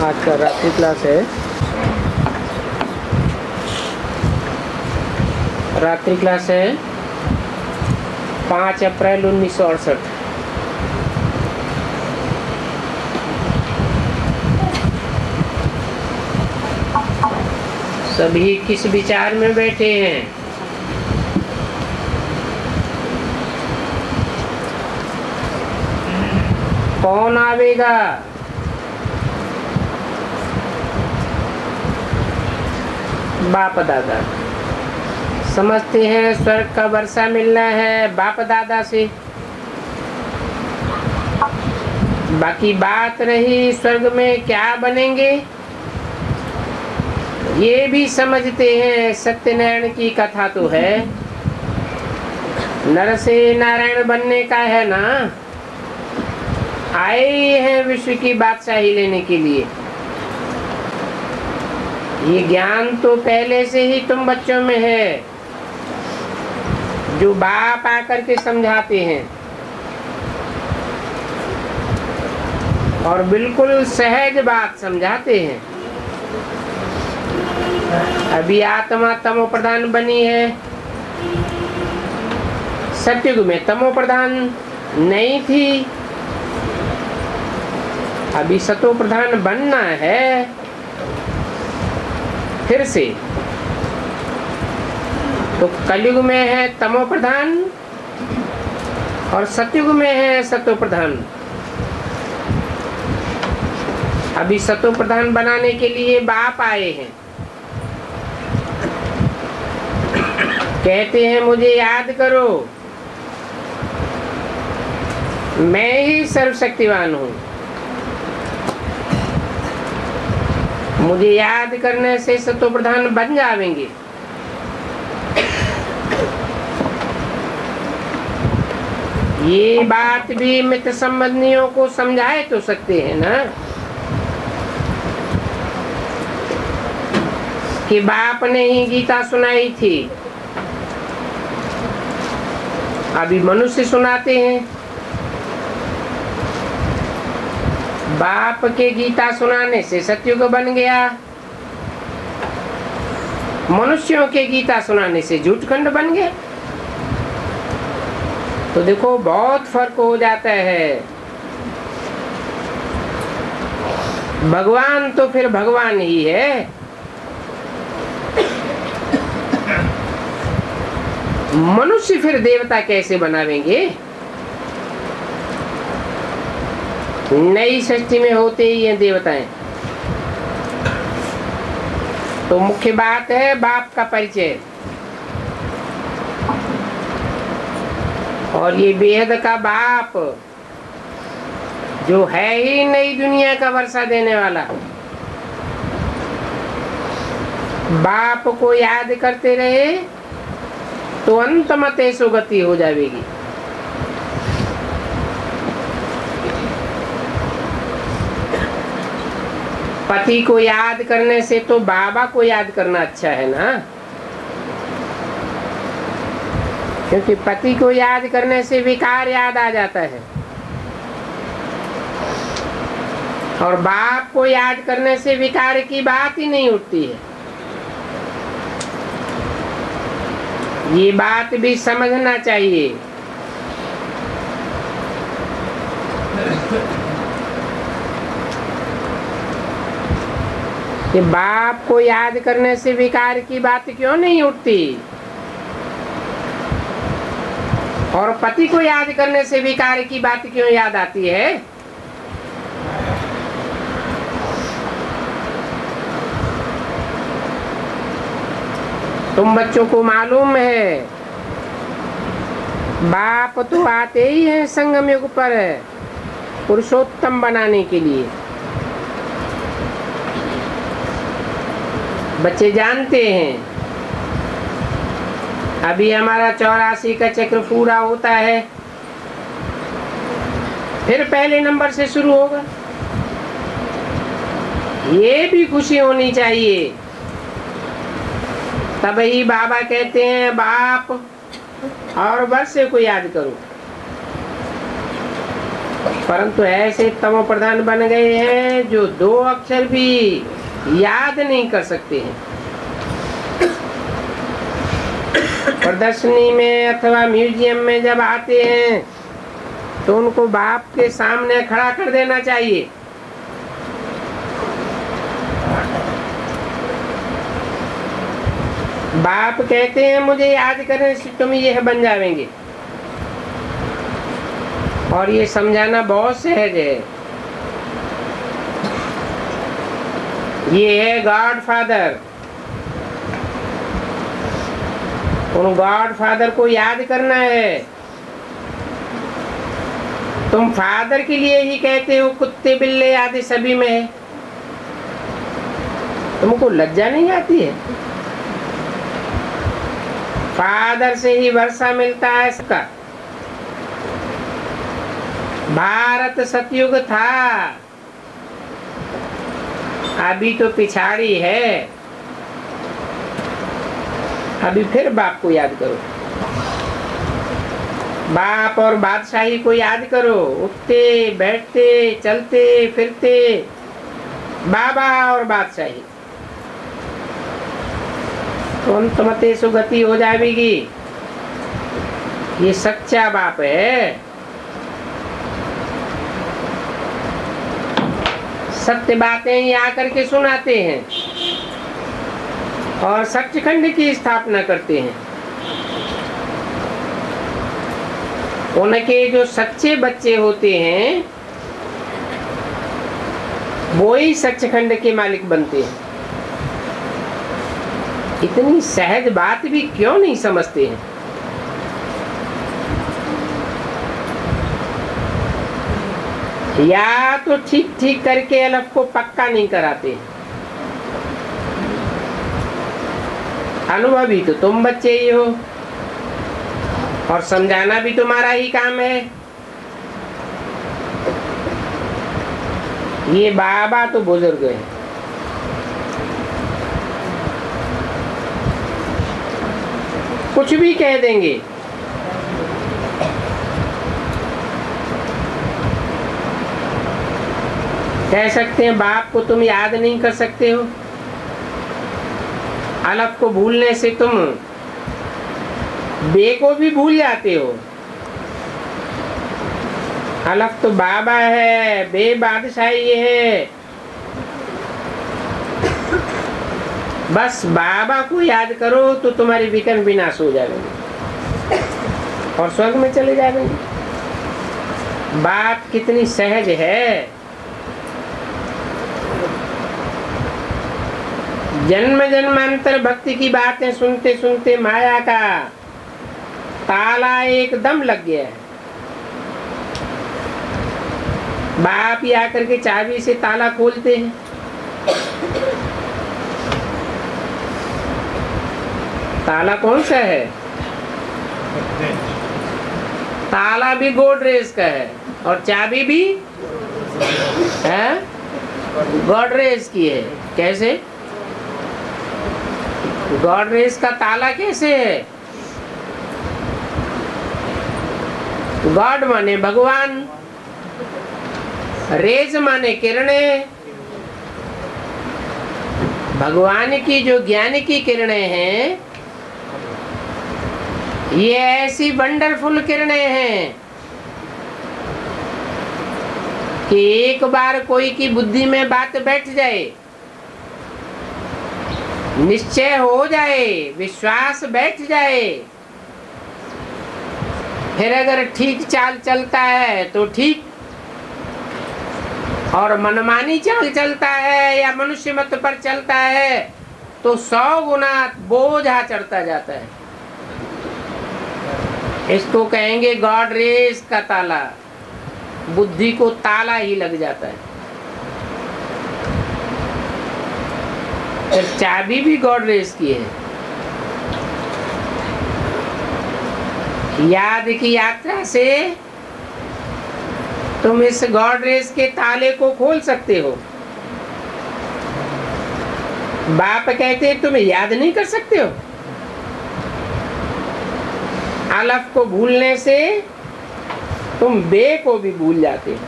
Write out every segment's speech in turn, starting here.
आज का रात्रि क्लास है। रात्रि क्लास है 5 अप्रैल 1968। सभी किस विचार में बैठे हैं? कौन आवेगा? बाप दादा समझते हैं स्वर्ग का वर्षा मिलना है बाप दादा से। बाकी बात रही स्वर्ग में क्या बनेंगे, ये भी समझते हैं। सत्यनारायण की कथा तो है, नर से नारायण बनने का है ना। आए हैं विश्व की बादशाही लेने के लिए। ये ज्ञान तो पहले से ही तुम बच्चों में है, जो बाप आकर के समझाते हैं और बिल्कुल सहज बात समझाते हैं। अभी आत्मा तमो प्रधान बनी है, सत्युग में तमो प्रधान नहीं थी, अभी सतो प्रधान बनना है फिर से। तो कलयुग में है तमो प्रधान और सतयुग में है सतो प्रधान। अभी सतो प्रधान बनाने के लिए बाप आए हैं, कहते हैं मुझे याद करो, मैं ही सर्वशक्तिवान हूँ। मुझे याद करने से सतो प्रधान बन जाएंगे। ये बात भी मित्र संबंधियों को समझाए तो सकते हैं ना, कि बाप ने ही गीता सुनाई थी, अभी मनुष्य सुनाते हैं। बाप के गीता सुनाने से सतयुग बन गया, मनुष्यों के गीता सुनाने से झूठखंड बन गया। तो देखो बहुत फर्क हो जाता है। भगवान तो फिर भगवान ही है, मनुष्य फिर देवता कैसे बनावेंगे? नई सृष्टि में होते ही हैं देवताएं। तो मुख्य बात है बाप का परिचय, और ये बेहद का बाप जो है ही नई दुनिया का वर्षा देने वाला। बाप को याद करते रहे तो अंत मत ऐसो गति हो जाएगी। पति को याद करने से तो बाबा को याद करना अच्छा है ना, क्योंकि पति को याद करने से विकार याद आ जाता है, और बाप को याद करने से विकार की बात ही नहीं उठती है। ये बात भी समझना चाहिए। कि बाप को याद करने से विकार की बात क्यों नहीं उठती, और पति को याद करने से विकार की बात क्यों याद आती है? तुम बच्चों को मालूम है बाप तो आते ही हैं संगम युग पर पुरुषोत्तम बनाने के लिए। बच्चे जानते हैं अभी हमारा 84 का चक्र पूरा होता है, फिर पहले नंबर से शुरू होगा। ये भी खुशी होनी चाहिए। तब ही बाबा कहते हैं बाप और वर्षे को याद करो। परंतु ऐसे तमो प्रधान बन गए हैं जो 2 अक्षर भी याद नहीं कर सकते हैं। प्रदर्शनी में अथवा म्यूजियम में जब आते हैं तो उनको बाप के सामने खड़ा कर देना चाहिए। बाप कहते हैं मुझे याद करने से तुम यह बन जाएंगे, और ये समझाना बहुत सहज है। ये है गॉड फादर। उन गॉड फादर को याद करना है। तुम फादर के लिए ही कहते हो, कुत्ते बिल्ले आदि सभी में है। तुमको लज्जा नहीं आती है? फादर से ही वर्षा मिलता है इसका। भारत सतयुग था, अभी तो पिछाड़ी है। अभी फिर बाप को याद करो, बाप और बादशाही को याद करो। उठते बैठते चलते फिरते बाबा और बादशाही, तो अंतमते सुगति हो जाएगी। ये सच्चा बाप है। सत्य बातें ही आकर के सुनाते हैं और सच्चखंड की स्थापना करते हैं। उनके जो सच्चे बच्चे होते हैं वो ही सच्चखंड के मालिक बनते हैं। इतनी सहज बात भी क्यों नहीं समझते हैं? या तो ठीक ठीक करके अलफ को पक्का नहीं कराते। अनुभवी तो तुम बच्चे ही हो और समझाना भी तुम्हारा ही काम है। ये बाबा तो बुजुर्ग है। कुछ भी कह देंगे। कह सकते हैं बाप को तुम याद नहीं कर सकते हो, अलफ को भूलने से तुम बे को भी भूल जाते हो। अलफ तो बाबा है, बे बादशाही है। बस बाबा को याद करो तो तुम्हारी विकर्ण विनाश हो जाएंगे और स्वर्ग में चले जाएंगे। बात कितनी सहज है। जन्म जन्मांतर भक्ति की बातें सुनते सुनते माया का ताला एकदम लग गया है। बाप ही आकर के चाबी से ताला खोलते हैं। ताला कौन सा है? ताला भी गोडरेज का है और चाबी भी है गोडरेज की है। कैसे? गोडरेज का ताला कैसे है? गॉड माने भगवान, रेज माने किरणें। भगवान की जो ज्ञान की किरणें हैं, ये ऐसी वंडरफुल किरणें हैं कि एक बार कोई की बुद्धि में बात बैठ जाए, निश्चय हो जाए, विश्वास बैठ जाए, फिर अगर ठीक चाल चलता है तो ठीक, और मनमानी चाल चलता है या मनुष्य मत पर चलता है तो 100 गुना बोझा चढ़ता जाता है। इसको कहेंगे गॉड रेस का ताला। बुद्धि को ताला ही लग जाता है। फिर चाबी भी गॉड रेस की है। याद की यात्रा से तुम इस गॉड रेस के ताले को खोल सकते हो। बाप कहते हैं तुम याद नहीं कर सकते हो। अलफ को भूलने से तुम बे को भी भूल जाते हो।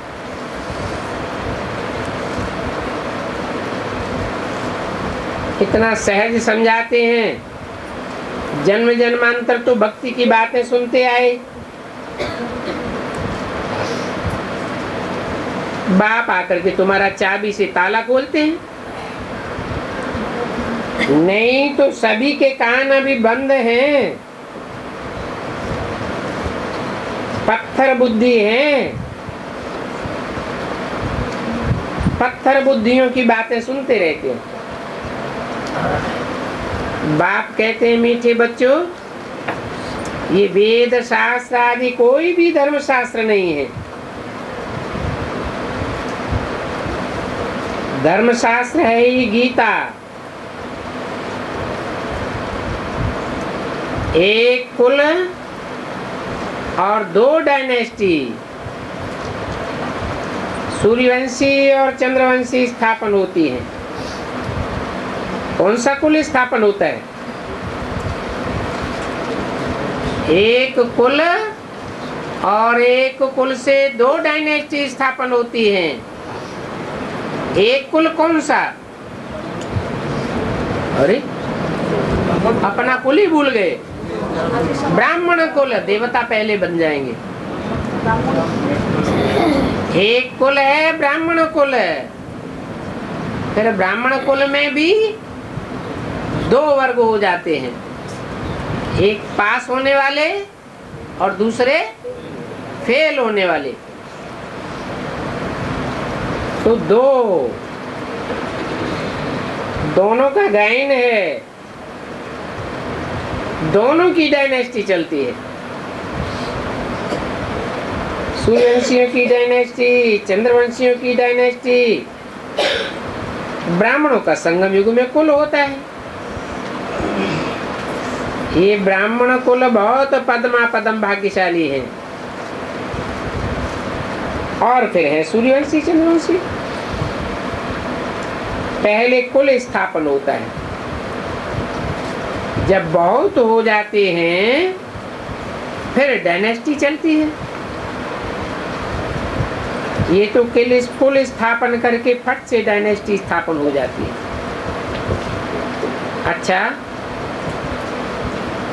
कितना सहज समझाते हैं। जन्म जन्मांतर तो भक्ति की बातें सुनते आए। बाप आकर के तुम्हारा चाबी से ताला खोलते हैं। नहीं तो सभी के कान अभी बंद हैं, पत्थर बुद्धि है, पत्थर बुद्धियों की बातें सुनते रहते हैं। बाप कहते हैं मीठे बच्चों, ये वेद शास्त्र आदि कोई भी धर्म शास्त्र नहीं है। धर्म शास्त्र है ही गीता। एक कुल और 2 डायनेस्टी, सूर्यवंशी और चंद्रवंशी स्थापन होती है। कौन सा कुल स्थापन होता है? एक कुल और एक कुल से 2 डायनेस्टी स्थापन होती हैं। एक कुल कौन सा? अरे अपना कुल ही भूल गए। ब्राह्मण कुल, देवता पहले बन जाएंगे। एक कुल है ब्राह्मण कुल। फिर ब्राह्मण कुल में भी 2 वर्ग हो जाते हैं, एक पास होने वाले और दूसरे फेल होने वाले। तो दोनों का गायन है, दोनों की डायनेस्टी चलती है। सूर्यवंशियों की डायनेस्टी, चंद्रवंशियों की डायनेस्टी। ब्राह्मणों का संगम युग में कुल होता है। ये ब्राह्मण कुल बहुत पद्मा पदम भाग्यशाली है। और फिर है सूर्यवंशी चंद्रवंशी। पहले कुल स्थापन होता है, जब बहुत हो जाते हैं फिर डायनेस्टी चलती है। ये तो कुल स्थापन करके फट से डायनेस्टी स्थापन हो जाती है। अच्छा,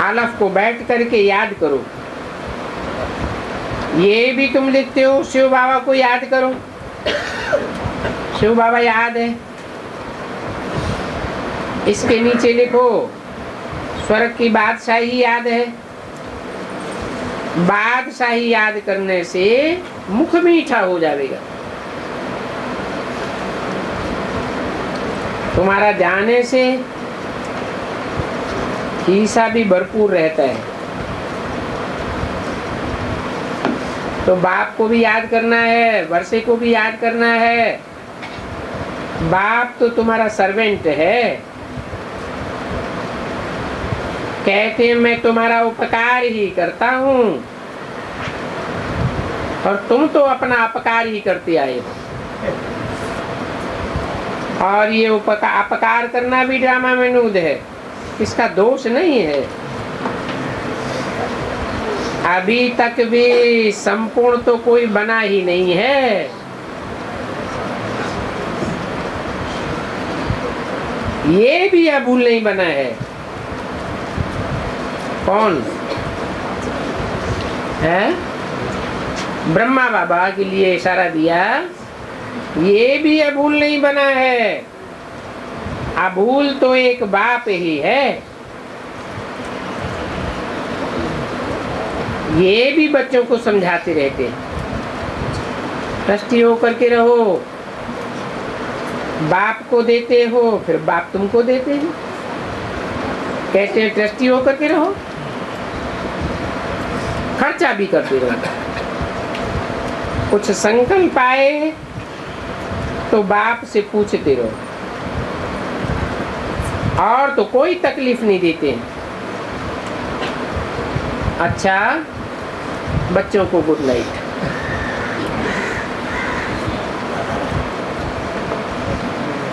आलफ को बैठ करके याद करो। ये भी तुम लिखते हो, शिव बाबा को याद करो। शिव बाबा याद है। इसके नीचे लिखो स्वर्ग की बादशाही याद है। बादशाही याद करने से मुख मीठा हो जाएगा। तुम्हारा जाने से खीसा भी भरपूर रहता है। तो बाप को भी याद करना है, वर्षे को भी याद करना है। बाप तो तुम्हारा सर्वेंट है। कहते हैं मैं तुम्हारा उपकार ही करता हूँ, और तुम तो अपना अपकार ही करते आए हो। और ये अपकार करना भी ड्रामा में नूद है, इसका दोष नहीं है। अभी तक भी संपूर्ण तो कोई बना ही नहीं है। ये भी अबूल नहीं बना है। कौन है? ब्रह्मा बाबा के लिए इशारा दिया। ये भी अबूल नहीं बना है। अबूल तो एक बाप ही है। ये भी बच्चों को समझाते रहते हैं। ट्रस्टी होकर के रहो। बाप को देते हो, फिर बाप तुमको देते हैं। कहते हैं ट्रस्टी होकर के रहो, खर्चा भी करते रहो। कुछ संकल्प आए तो बाप से पूछते रहो, और तो कोई तकलीफ नहीं देते। अच्छा, बच्चों को गुड नाइट।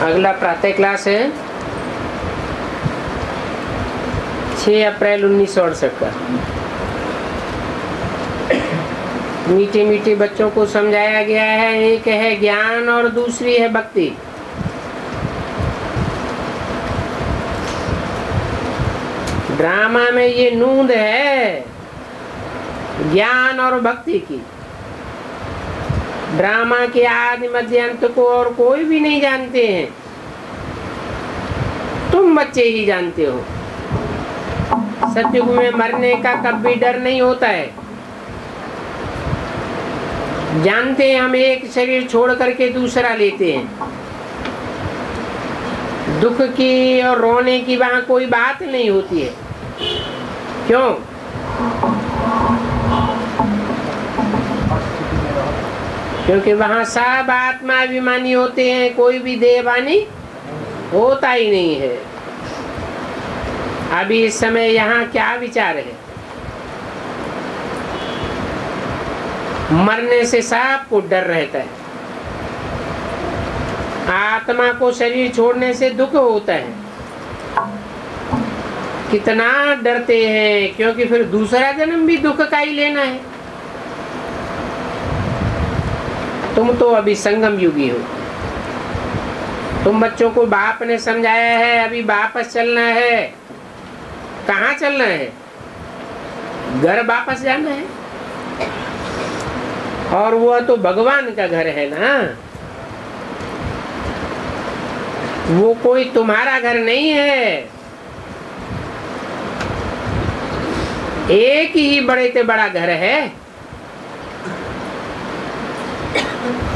अगला प्रातः क्लास है 6 अप्रैल 1968 का। मीठे मीठे बच्चों को समझाया गया है। एक है ज्ञान और दूसरी है भक्ति। ड्रामा में ये नूंद है ज्ञान और भक्ति की। ड्रामा के आदि मध्य अंत को और कोई भी नहीं जानते हैं, तुम बच्चे ही जानते हो। सतयुग में मरने का कभी डर नहीं होता है। जानते हैं हम एक शरीर छोड़ करके दूसरा लेते हैं। दुख की और रोने की वहां कोई बात नहीं होती है। क्यों? क्योंकि वहां सब आत्मा अभिमानी होते हैं, कोई भी देहवानी होता ही नहीं है। अभी इस समय यहाँ क्या विचार है? मरने से सबको डर रहता है। आत्मा को शरीर छोड़ने से दुख होता है। कितना डरते हैं, क्योंकि फिर दूसरा जन्म भी दुख का ही लेना है। तुम तो अभी संगम युगी हो। तुम बच्चों को बाप ने समझाया है अभी वापस चलना है। कहाँ चलना है? घर वापस जाना है। और वो तो भगवान का घर है ना, वो कोई तुम्हारा घर नहीं है। एक ही बड़े से बड़ा घर है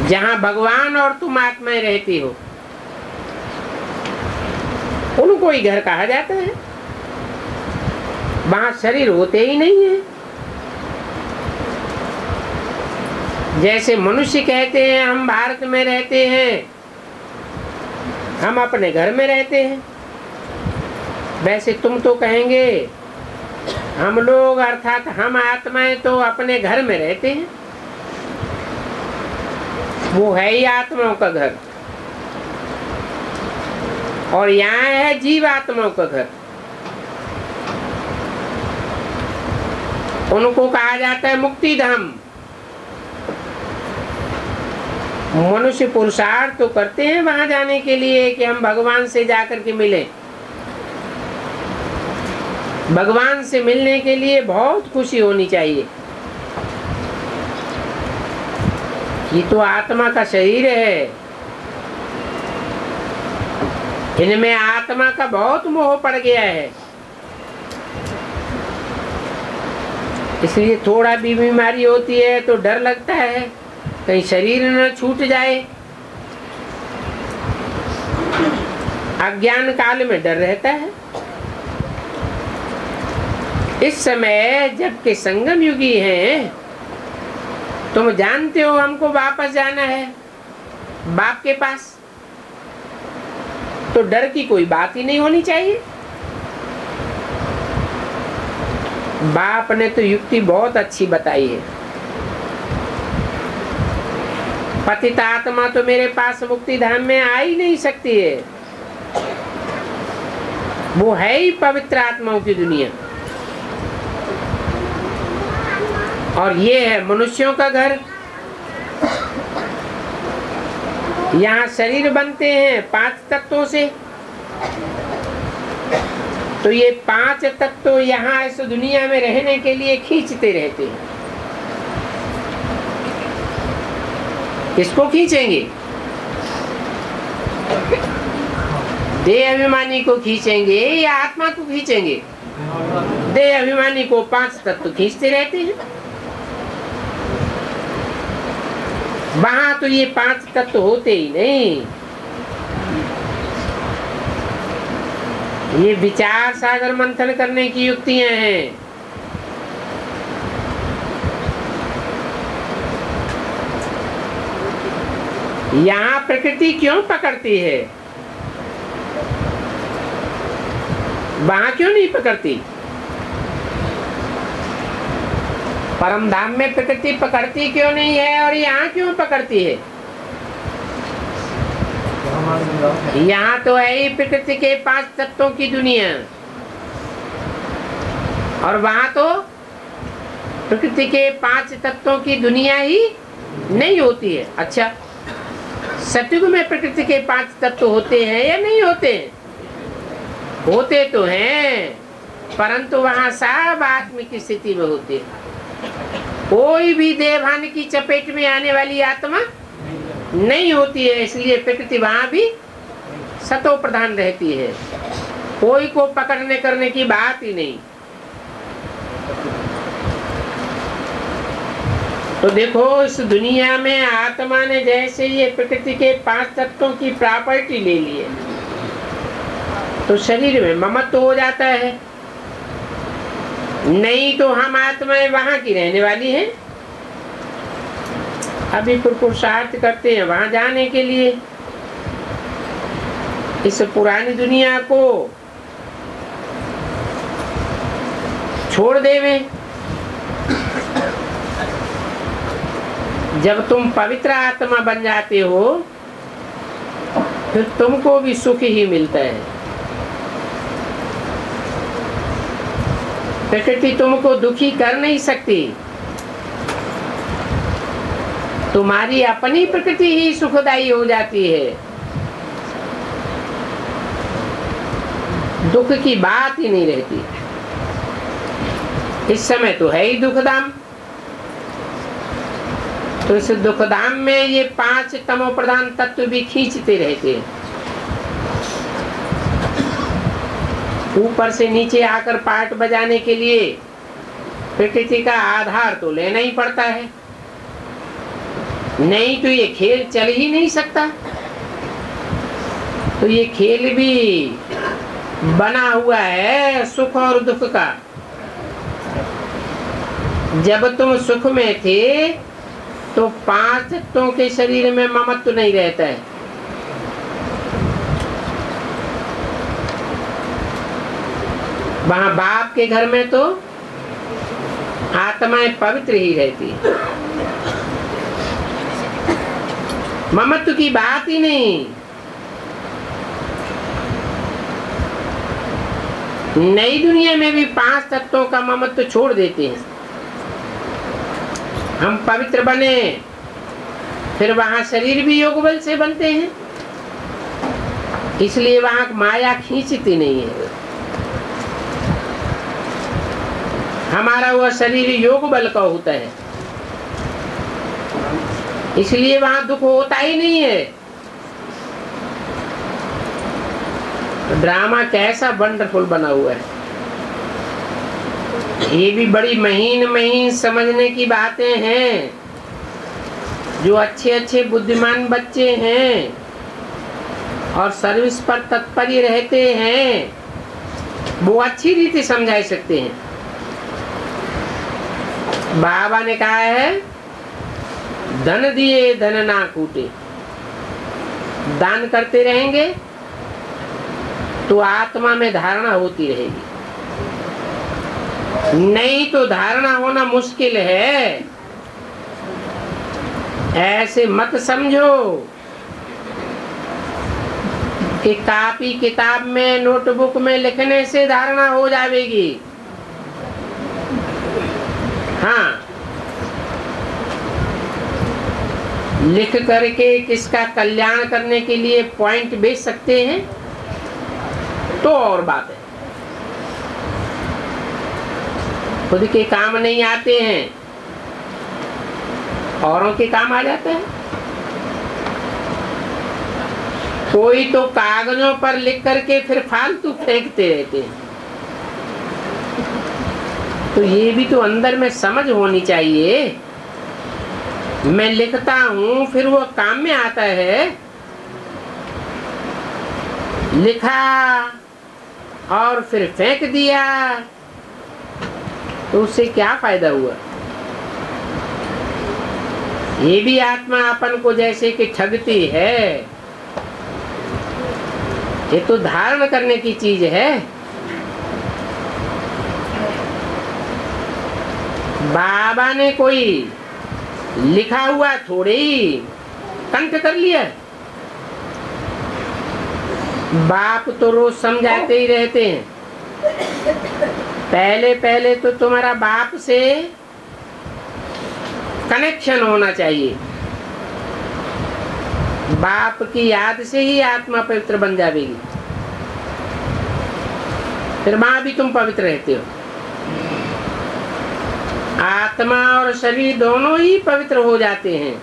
जहां भगवान और तुम आत्माएं रहती हो। उनको ही घर कहा जाता है। वहां शरीर होते ही नहीं है। जैसे मनुष्य कहते हैं हम भारत में रहते हैं, हम अपने घर में रहते हैं, वैसे तुम तो कहेंगे हम लोग अर्थात हम आत्माएं तो अपने घर में रहते हैं। वो है ही आत्माओं का घर, और यहाँ है जीव आत्माओं का घर। उनको कहा जाता है मुक्ति धाम। मनुष्य पुरुषार्थ तो करते हैं वहां जाने के लिए कि हम भगवान से जाकर के मिलें। भगवान से मिलने के लिए बहुत खुशी होनी चाहिए। ये तो आत्मा का शरीर है, इनमें आत्मा का बहुत मोह पड़ गया है। इसलिए थोड़ा भी बीमारी होती है तो डर लगता है कहीं शरीर न छूट जाए। अज्ञान काल में डर रहता है। इस समय जबकि संगम युगी हैं, तुम जानते हो हमको वापस जाना है बाप के पास, तो डर की कोई बात ही नहीं होनी चाहिए। बाप ने तो युक्ति बहुत अच्छी बताई है। पतित आत्मा तो मेरे पास मुक्ति धाम में आ ही नहीं सकती है। वो है ही पवित्र आत्माओं की दुनिया, और ये है मनुष्यों का घर। यहाँ शरीर बनते हैं 5 तत्वों से, तो ये 5 तत्व यहाँ इस दुनिया में रहने के लिए खींचते रहते हैं। किसको खींचेंगे? देह अभिमानी को खींचेंगे या आत्मा को खींचेंगे? देह अभिमानी को 5 तत्व खींचते रहते हैं। वहां तो ये 5 तत्व होते ही नहीं। ये विचार सागर मंथन करने की युक्तियां हैं। यहाँ प्रकृति क्यों पकड़ती है, वहां क्यों नहीं पकड़ती? परम धाम में प्रकृति पकड़ती क्यों नहीं है और यहाँ क्यों पकड़ती है? यहाँ तो है ही प्रकृति के 5 तत्वों की दुनिया, और वहां तो प्रकृति के 5 तत्वों की दुनिया ही नहीं होती है। अच्छा, सतयुग में प्रकृति के 5 तत्व होते हैं या नहीं होते हैं? होते तो हैं, परंतु वहां सब आत्मिक स्थिति में होते हैं। कोई भी देवहानि की चपेट में आने वाली आत्मा नहीं होती है, इसलिए प्रकृति वहां भी सतो प्रधान रहती है। कोई को पकड़ने करने की बात ही नहीं। तो देखो, इस दुनिया में आत्मा ने जैसे ये प्रकृति के 5 तत्वों की प्रॉपर्टी ले ली है, तो शरीर में ममत्व हो जाता है। नहीं तो हम आत्माएं वहां की रहने वाली हैं, अभी पुरुषार्थ करते हैं वहां जाने के लिए। इस पुरानी दुनिया को छोड़ देवे। जब तुम पवित्र आत्मा बन जाते हो, फिर तुमको भी सुख ही मिलता है। प्रकृति तुमको दुखी कर नहीं सकती, तुम्हारी अपनी प्रकृति ही सुखदायी हो जाती है। दुख की बात ही नहीं रहती। इस समय तो है ही दुखधाम, तो इस दुखधाम में ये 5 तमो प्रधान तत्व भी खींचते रहते हैं। ऊपर से नीचे आकर पाठ बजाने के लिए प्रकृति का आधार तो लेना ही पड़ता है, नहीं तो ये खेल चल ही नहीं सकता। तो ये खेल भी बना हुआ है सुख और दुख का। जब तुम सुख में थे तो 5 तत्वों के शरीर में ममत्व नहीं रहता है। वहां बाप के घर में तो आत्माएं पवित्र ही रहती है, ममत्व की बात ही नहीं। नई दुनिया में भी 5 तत्वों का ममत्व छोड़ देते हैं। हम पवित्र बने, फिर वहां शरीर भी योग बल से बनते हैं, इसलिए वहां माया खींचती नहीं है। हमारा वह शरीर योग बल का होता है, इसलिए वहां दुख होता ही नहीं है। ड्रामा कैसा वंडरफुल बना हुआ है। ये भी बड़ी महीन महीन समझने की बातें हैं। जो अच्छे अच्छे बुद्धिमान बच्चे हैं और सर्विस पर तत्पर रहते हैं, वो अच्छी रीति समझा सकते हैं। बाबा ने कहा है, धन दिए धन ना कूटे। दान करते रहेंगे तो आत्मा में धारणा होती रहेगी, नहीं तो धारणा होना मुश्किल है। ऐसे मत समझो कि कॉपी किताब में नोटबुक में लिखने से धारणा हो जाएगी। हाँ, लिख करके किसका कल्याण करने के लिए पॉइंट बेच सकते हैं तो और बात है। खुद के काम नहीं आते हैं, औरों के काम आ जाता है। कोई तो कागजों पर लिख करके फिर फालतू फेंकते रहते हैं। तो ये भी तो अंदर में समझ होनी चाहिए। मैं लिखता हूं, फिर वो काम में आता है। लिखा और फिर फेंक दिया, तो उससे क्या फायदा हुआ? ये भी आत्मा अपन को जैसे कि ठगती है। ये तो धारण करने की चीज है। बाबा ने कोई लिखा हुआ थोड़े ही कंठ कर लिया। बाप तो रोज समझाते ही रहते हैं। पहले पहले तो तुम्हारा बाप से कनेक्शन होना चाहिए। बाप की याद से ही आत्मा पवित्र बन जाएगी, फिर वहां भी तुम पवित्र रहते हो। आत्मा और शरीर दोनों ही पवित्र हो जाते हैं।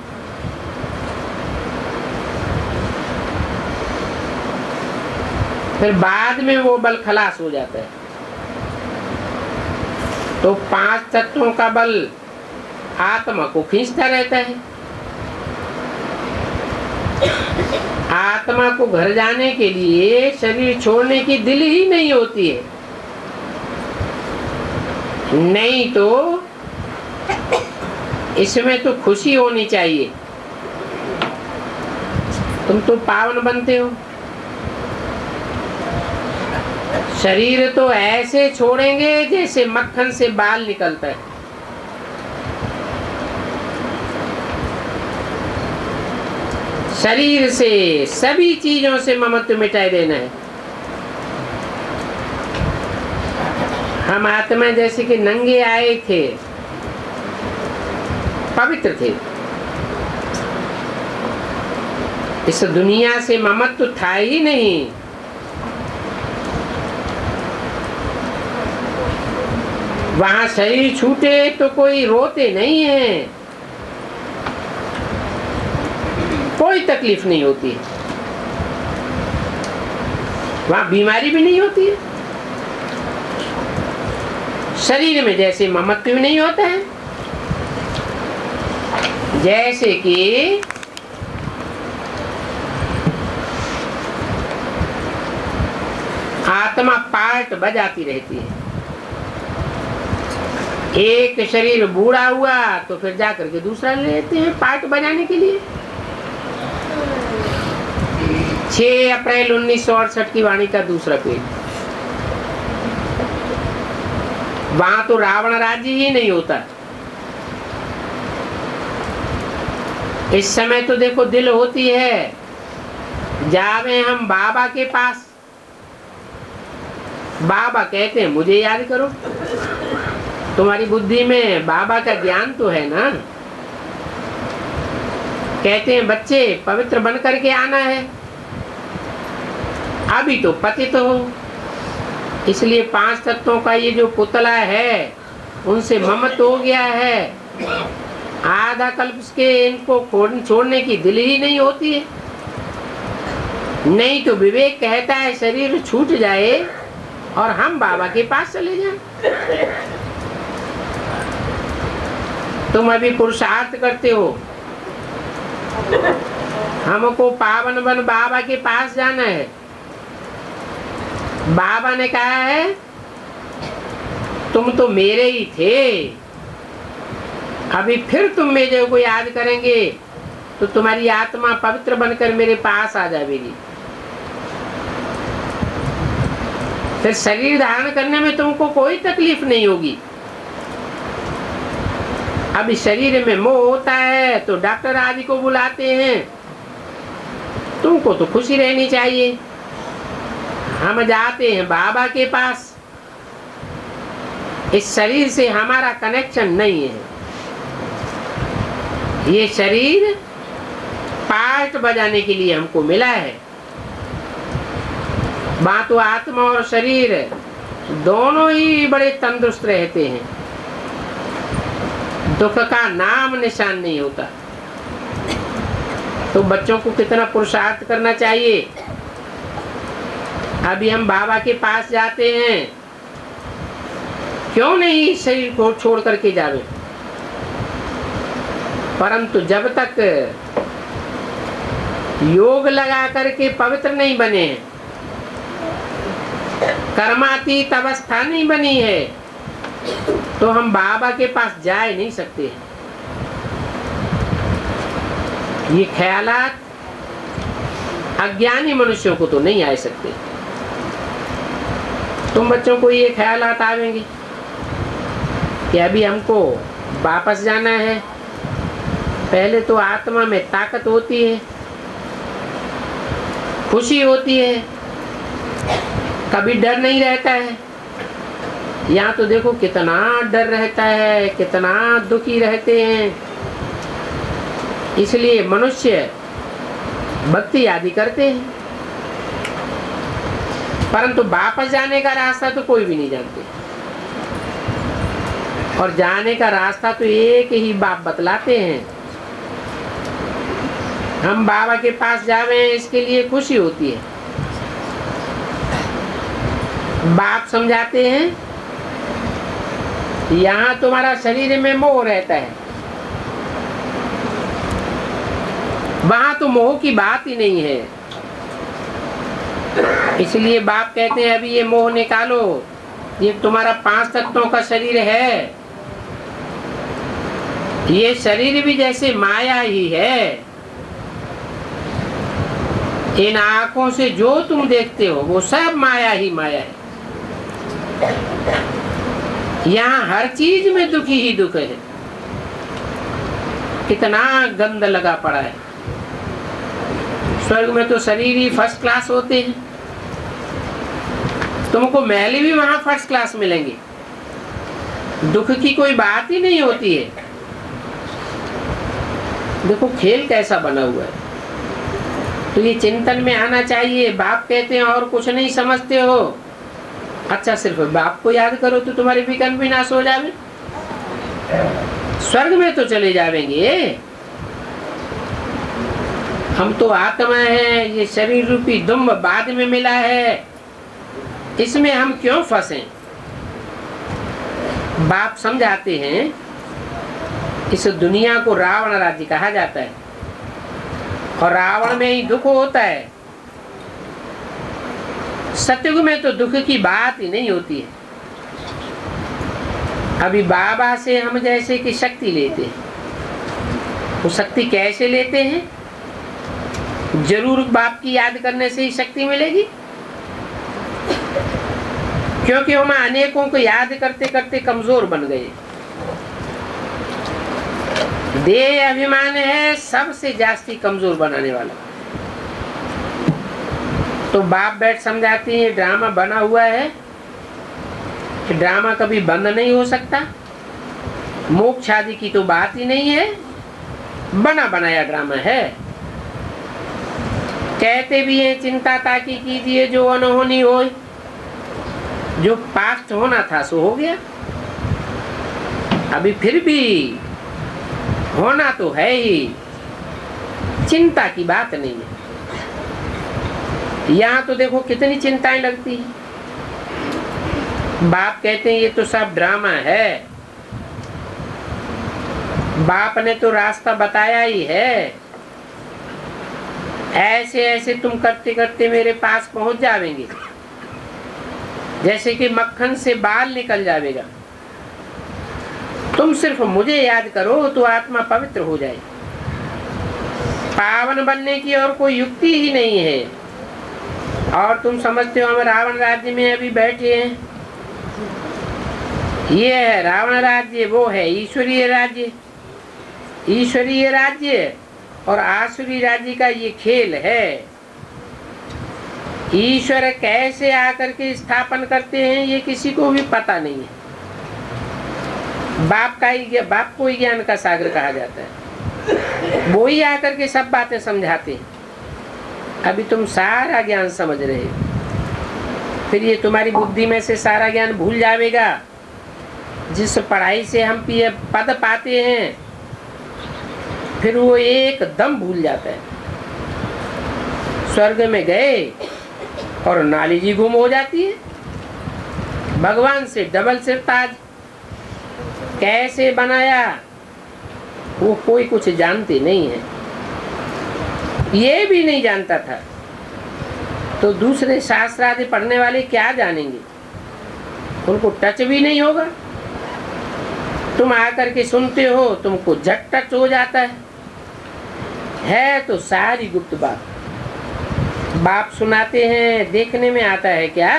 फिर बाद में वो बल खलास हो जाता है। तो 5 तत्वों का बल आत्मा को खींचता रहता है। आत्मा को घर जाने के लिए शरीर छोड़ने की दिल ही नहीं होती है। नहीं तो इसमें तो खुशी होनी चाहिए। तुम तो पावन बनते हो। शरीर तो ऐसे छोड़ेंगे जैसे मक्खन से बाल निकलता है। शरीर से सभी चीजों से ममत्व मिटाई देना है। हम आत्मा जैसे कि नंगे आए थे, पवित्र थे। इस दुनिया से ममत्व था ही नहीं। वहां शरीर छूटे तो कोई रोते नहीं है, कोई तकलीफ नहीं होती है। वहां बीमारी भी नहीं होती है। शरीर में जैसे ममत्व भी नहीं होता है, जैसे कि आत्मा पार्ट बजाती रहती है। एक शरीर बूढ़ा हुआ तो फिर जाकर के दूसरा ले लेते हैं पार्ट बजाने के लिए। 6 अप्रैल 1968 की वाणी का दूसरा पेज। वहां तो रावण राज्य ही नहीं होता। इस समय तो देखो दिल होती है, जावे हम बाबा के पास। बाबा कहते हैं मुझे याद करो। तुम्हारी बुद्धि में बाबा का ज्ञान तो है ना। कहते हैं बच्चे पवित्र बन करके आना है, अभी तो पतित हो। इसलिए 5 तत्वों का ये जो पुतला है उनसे ममत्व हो गया है। आधा कल्प के इनको छोड़ने की दिल ही नहीं होती है। नहीं तो विवेक कहता है शरीर छूट जाए और हम बाबा के पास चले जाएं। तुम अभी पुरुषार्थ करते हो, हमको पावन बन बाबा के पास जाना है। बाबा ने कहा है तुम तो मेरे ही थे, अभी फिर तुम मेरे को याद करेंगे तो तुम्हारी आत्मा पवित्र बनकर मेरे पास आ जाएगी। फिर शरीर धारण करने में तुमको कोई तकलीफ नहीं होगी। अभी शरीर में मोह होता है तो डॉक्टर आदि को बुलाते हैं। तुमको तो खुशी रहनी चाहिए। हम जाते हैं बाबा के पास। इस शरीर से हमारा कनेक्शन नहीं है। ये शरीर पार्ट बजाने के लिए हमको मिला है। वहां तो आत्मा और शरीर दोनों ही बड़े तंदुरुस्त रहते हैं। दुख का नाम निशान नहीं होता। तो बच्चों को कितना पुरुषार्थ करना चाहिए। अभी हम बाबा के पास जाते हैं, क्यों नहीं शरीर को छोड़ करके जावे। परंतु जब तक योग लगा करके पवित्र नहीं बने, कर्मातीत अवस्था नहीं बनी है, तो हम बाबा के पास जा नहीं सकते। ये ख्यालात अज्ञानी मनुष्यों को तो नहीं आ सकते। तुम बच्चों को ये ख्यालात आवेंगे कि अभी हमको वापस जाना है। पहले तो आत्मा में ताकत होती है, खुशी होती है, कभी डर नहीं रहता है। यहाँ तो देखो कितना डर रहता है, कितना दुखी रहते हैं। इसलिए मनुष्य भक्ति आदि करते हैं, परंतु वापस जाने का रास्ता तो कोई भी नहीं जानते। और जाने का रास्ता तो एक ही बाप बतलाते हैं। हम बाबा के पास जावे इसके लिए खुशी होती है। बाप समझाते हैं यहाँ तुम्हारा शरीर में मोह रहता है, वहां तो मोह की बात ही नहीं है। इसलिए बाप कहते हैं अभी ये मोह निकालो, ये तुम्हारा 5 तत्वों का शरीर है, ये शरीर भी जैसे माया ही है। इन आंखों से जो तुम देखते हो वो सब माया ही माया है। यहाँ हर चीज में दुख ही दुख है। कितना गंद लगा पड़ा है। स्वर्ग में तो शरीर ही फर्स्ट क्लास होते हैं, तुमको मैले भी वहां फर्स्ट क्लास मिलेंगे, दुख की कोई बात ही नहीं होती है। देखो खेल कैसा बना हुआ है। तो ये चिंतन में आना चाहिए। बाप कहते हैं और कुछ नहीं समझते हो, अच्छा सिर्फ बाप को याद करो तो तुम्हारी विकल्प विनाश हो जावे, स्वर्ग में तो चले जावेंगे। हम तो आत्मा है, ये शरीर रूपी दुम्ब बाद में मिला है, इसमें हम क्यों फंसे। बाप समझाते हैं इस दुनिया को रावण राज्य कहा जाता है और रावण में ही दुख होता है। सतयुग में तो दुख की बात ही नहीं होती है। अभी बाबा से हम जैसे कि शक्ति लेते हैं, वो शक्ति कैसे लेते हैं? जरूर बाप की याद करने से ही शक्ति मिलेगी, क्योंकि हम अनेकों को याद करते करते कमजोर बन गए। देह अभिमान है सबसे जास्ती कमजोर बनाने वाला। तो बाप बैठ समझाती है ड्रामा बना हुआ है कि ड्रामा कभी बंद नहीं हो सकता, मोक्ष आदि की तो बात ही नहीं है, बना बनाया ड्रामा है। कहते भी हैं चिंता ताकि कीजिए जो अनहोनी हो, जो पास्ट होना था सो हो गया, अभी फिर भी होना तो है ही, चिंता की बात नहीं है। यहाँ तो देखो कितनी चिंताएं लगती हैं। बाप कहते हैं ये तो सब ड्रामा है, बाप ने तो रास्ता बताया ही है, ऐसे ऐसे तुम करते करते मेरे पास पहुंच जावेंगे, जैसे कि मक्खन से बाल निकल जाएगा। तुम सिर्फ मुझे याद करो तो आत्मा पवित्र हो जाए। पावन बनने की और कोई युक्ति ही नहीं है। और तुम समझते हो हम रावण राज्य में अभी बैठे हैं, ये है रावण राज्य, वो है ईश्वरीय राज्य। ईश्वरीय राज्य और आसुरी राज्य का ये खेल है। ईश्वर कैसे आकर के स्थापन करते हैं ये किसी को भी पता नहीं है। बाप को ही ज्ञान का सागर कहा जाता है, वो ही आकर के सब बातें समझाते हैं। अभी तुम सारा ज्ञान समझ रहे हो, फिर ये तुम्हारी बुद्धि में से सारा ज्ञान भूल जाएगा। जिस पढ़ाई से हम पद पाते हैं फिर वो एकदम भूल जाता है। स्वर्ग में गए और नॉलेज ही गुम हो जाती है। भगवान से डबल सिर ताज कैसे बनाया वो कोई कुछ जानते नहीं है, ये भी नहीं जानता था, तो दूसरे शास्त्र आदि पढ़ने वाले क्या जानेंगे, उनको टच भी नहीं होगा। तुम आकर के सुनते हो, तुमको झट टच हो जाता है तो सारी गुप्त बात। बाप सुनाते हैं, देखने में आता है क्या?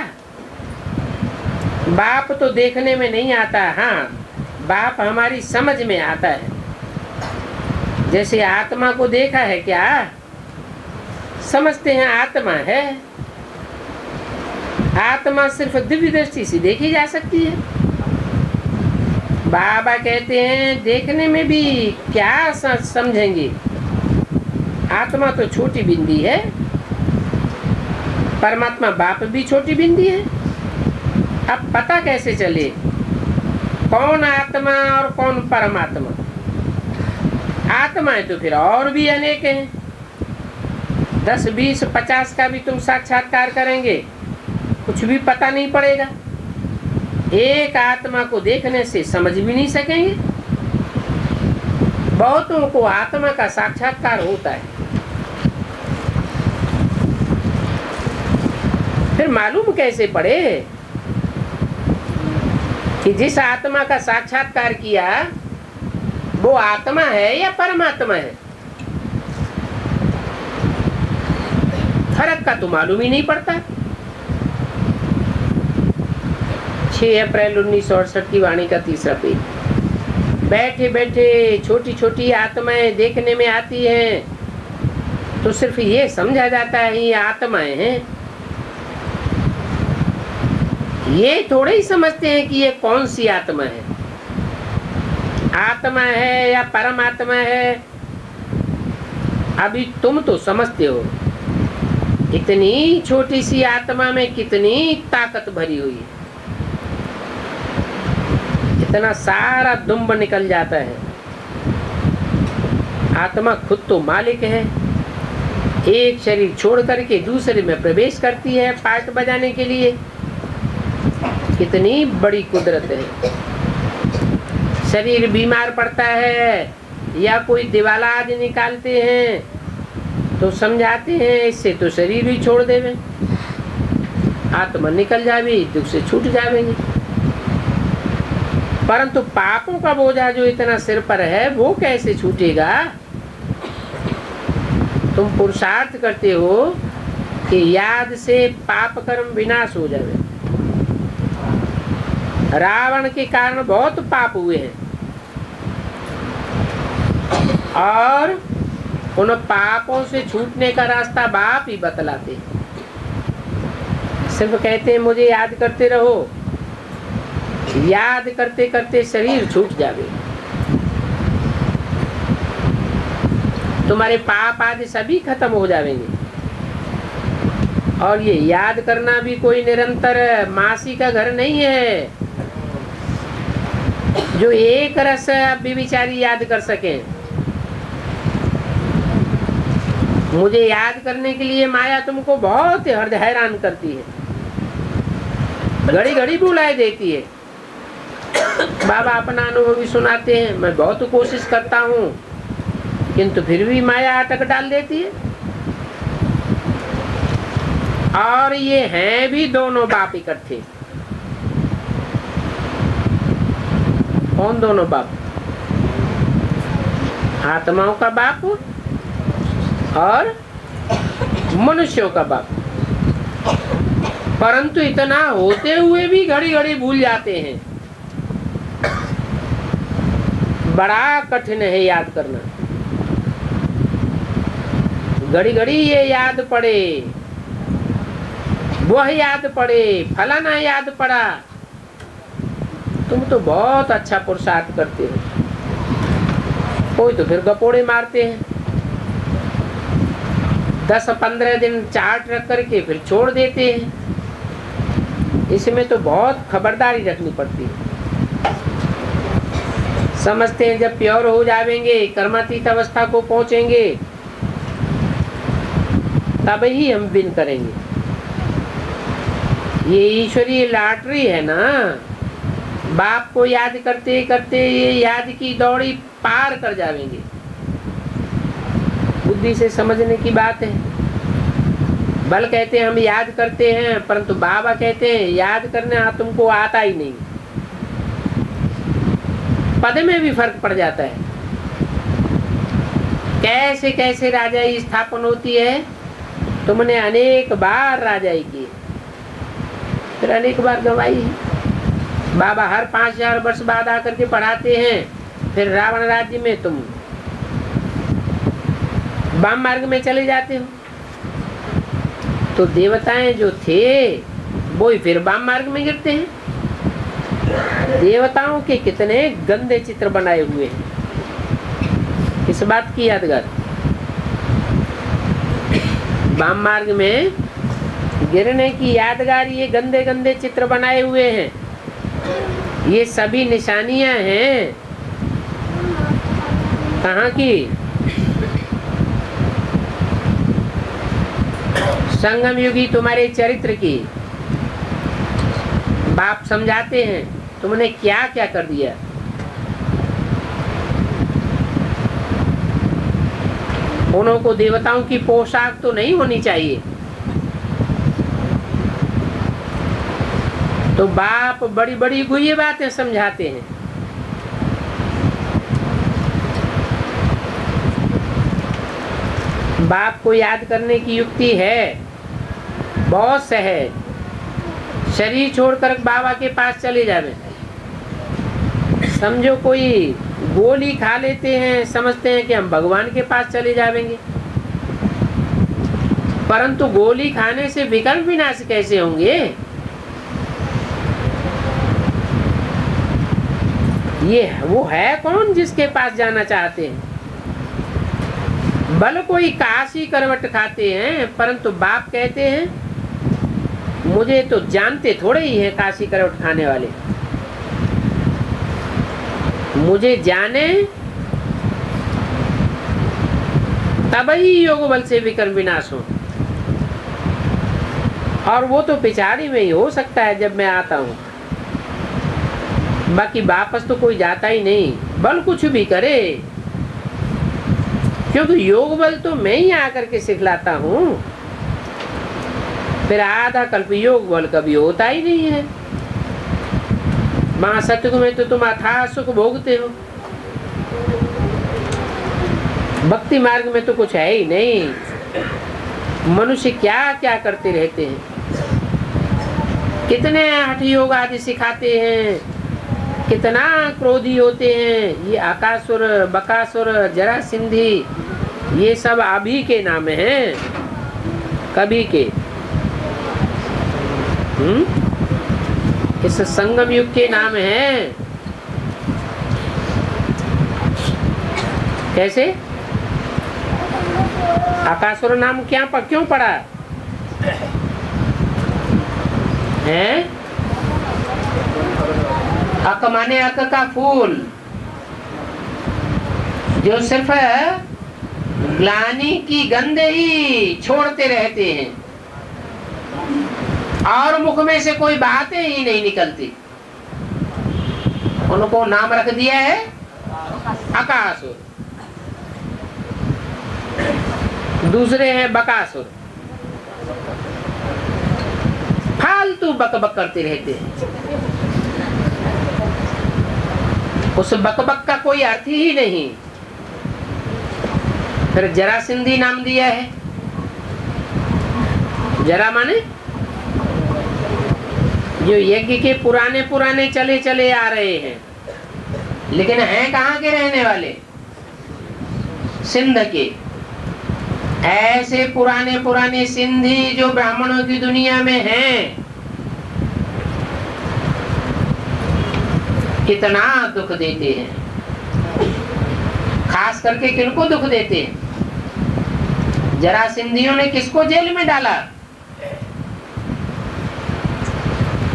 बाप तो देखने में नहीं आता, हाँ बाप हमारी समझ में आता है। जैसे आत्मा को देखा है क्या? समझते हैं आत्मा है। आत्मा सिर्फ दिव्य दृष्टि से देखी जा सकती है। बाबा कहते हैं देखने में भी क्या समझेंगे, आत्मा तो छोटी बिंदी है, परमात्मा बाप भी छोटी बिंदी है। अब पता कैसे चले कौन आत्मा और कौन परमात्मा? आत्माएं तो फिर और भी अनेक हैं। 10, 20, 50 का भी तुम साक्षात्कार करेंगे, कुछ भी पता नहीं पड़ेगा। एक आत्मा को देखने से समझ भी नहीं सकेंगे। बहुतों को आत्मा का साक्षात्कार होता है, फिर मालूम कैसे पड़े कि जिस आत्मा का साक्षात्कार किया वो आत्मा है या परमात्मा है? फर्क का तो मालूम ही नहीं पड़ता। 6 अप्रैल 1968 की वाणी का 3रा पेज। बैठे बैठे छोटी छोटी आत्माएं देखने में आती हैं तो सिर्फ ये समझा जाता है ये आत्माएं हैं। ये थोड़े ही समझते हैं कि ये कौन सी आत्मा है, आत्मा है या परमात्मा है। अभी तुम तो समझते हो इतनी छोटी सी आत्मा में कितनी ताकत भरी हुई है, इतना सारा दुम्ब निकल जाता है। आत्मा खुद तो मालिक है, एक शरीर छोड़ करके दूसरे में प्रवेश करती है पार्ट बजाने के लिए। कितनी बड़ी कुदरत है। शरीर बीमार पड़ता है या कोई दिवाला आज निकालते हैं तो समझाते हैं इससे तो शरीर ही छोड़ देवे, आत्मा निकल जावे, दुख से छूट जावेंगे। परंतु पापों का बोझा जो इतना सिर पर है वो कैसे छूटेगा? तुम पुरुषार्थ करते हो कि याद से पाप कर्म विनाश हो जावे। रावण के कारण बहुत पाप हुए हैं और उन पापों से छूटने का रास्ता बाप ही बतलाते हैं। सिर्फ कहते हैं मुझे याद करते रहो, याद करते करते शरीर छूट जावे, तुम्हारे पाप आदि सभी खत्म हो जाएंगे। और ये याद करना भी कोई निरंतर मासी का घर नहीं है जो एक रस विचारी याद कर सके। मुझे याद करने के लिए माया तुमको बहुत हैरान करती है, घड़ी घड़ी बुलाए देती है। बाबा अपना अनुभव भी सुनाते हैं, मैं बहुत कोशिश करता हूँ किंतु फिर भी माया अटक डाल देती है। और ये हैं भी दोनों बाप इकट्ठे। कौन दोनों बाप? आत्माओं का बाप और मनुष्यों का बाप। परंतु इतना होते हुए भी घड़ी घड़ी भूल जाते हैं। बड़ा कठिन है याद करना। घड़ी घड़ी ये याद पड़े, वह याद पड़े, फलाना याद पड़ा। तुम तो बहुत अच्छा पुरुषार्थ करते हो, कोई तो फिर गपोड़े मारते हैं। 10-15 दिन चार्ट रख करके फिर छोड़ देते हैं। इसमें तो बहुत खबरदारी रखनी पड़ती है। समझते हैं जब प्योर हो जाएंगे, कर्मातीत अवस्था को पहुंचेंगे, तब ही हम विन करेंगे। ये ईश्वरीय लॉटरी है ना। बाप को याद करते करते ये याद की दौड़ी पार कर जाएंगे। बुद्धि से समझने की बात है। बल कहते हैं हम याद करते हैं, परंतु बाबा कहते हैं याद करना तुमको आता ही नहीं। पद में भी फर्क पड़ जाता है। कैसे कैसे राजाई स्थापन होती है। तुमने अनेक बार राजाई की, फिर अनेक बार गवाई है। बाबा हर 5000 वर्ष बाद आकर के पढ़ाते हैं। फिर रावण राज्य में तुम वाम मार्ग में चले जाते हो, तो देवताएं जो थे वो ही फिर वाम मार्ग में गिरते हैं। देवताओं के कितने गंदे चित्र बनाए हुए हैं। इस बात की यादगार वाम मार्ग में गिरने की यादगार ये गंदे गंदे चित्र बनाए हुए हैं, ये सभी निशानियां हैं। कहाँ की? संगम युगी तुम्हारे चरित्र की। बाप समझाते हैं तुमने क्या क्या कर दिया। उनको देवताओं की पोशाक तो नहीं होनी चाहिए। तो बाप बड़ी बड़ी गुह्य बातें समझाते हैं। बाप को याद करने की युक्ति है, बहुत सहज। शरीर छोड़कर बाबा के पास चले जावे। समझो कोई गोली खा लेते हैं, समझते हैं कि हम भगवान के पास चले जाएंगे, परंतु गोली खाने से विकल्प विनाश कैसे होंगे? ये वो है कौन जिसके पास जाना चाहते हैं? भले कोई काशी करवट खाते हैं, परंतु बाप कहते हैं मुझे तो जानते थोड़े ही है काशी करवट खाने वाले। मुझे जाने तभी योग बल से विकर्म विनाश हो, और वो तो पिछाड़ी में ही हो सकता है जब मैं आता हूँ। बाकी वापस तो कोई जाता ही नहीं, बल कुछ भी करे, क्योंकि योग बल तो मैं ही आकर के सिखलाता हूँ। फिर आधा कल्प योग बल कभी होता ही नहीं है। महासत्युग में तो तुम अथाह सुख भोगते हो, भक्ति मार्ग में तो कुछ है ही नहीं। मनुष्य क्या क्या करते रहते हैं, कितने हठ योग आदि सिखाते हैं, कितना क्रोधी होते हैं। ये आकासुर, बकासुर, जरासिंधी, ये सब अभी के नाम हैं, कभी के। इस संगम युग के नाम हैं। कैसे? आकासुर नाम क्यों पड़ा है? अक माने अक का फूल, जो सिर्फ ग्लानि की गंध ही छोड़ते रहते हैं और मुख में से कोई बातें ही नहीं निकलती। उनको नाम रख दिया है अकासुर। दूसरे हैं बकासुर, फालतू बकबक करते रहते हैं। उस बकबक का कोई अर्थ ही नहीं। फिर जरासिंधी नाम दिया है। जरा माने जो यज्ञ के पुराने पुराने चले चले आ रहे हैं, लेकिन हैं कहाँ के रहने वाले? सिंध के। ऐसे पुराने पुराने सिंधी जो ब्राह्मणों की दुनिया में हैं, कितना दुख देते हैं। खास करके किनको दुख देते हैं? जरा सिंधियों ने किसको जेल में डाला?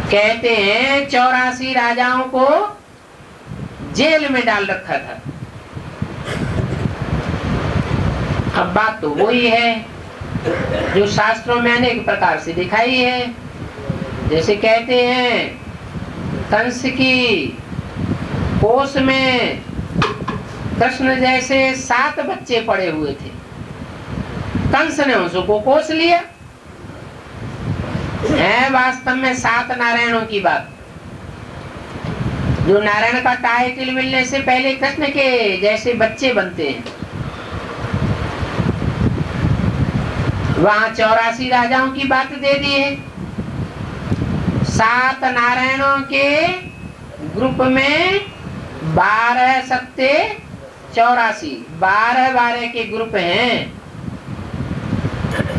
कहते हैं 84 राजाओं को जेल में डाल रखा था। अब बात तो वही है जो शास्त्रों में अनेक प्रकार से दिखाई है। जैसे कहते हैं कंस की कोष में कृष्ण जैसे 7 बच्चे पड़े हुए थे, कंस ने उसको कोस लिया। है वास्तव में 7 नारायणों की बात, जो नारायण का टाइटल मिलने से पहले कृष्ण के जैसे बच्चे बनते हैं। वहां 84 राजाओं की बात दे दी है। 7 नारायणों के ग्रुप में 12 सत्ते 84, 12 के ग्रुप हैं।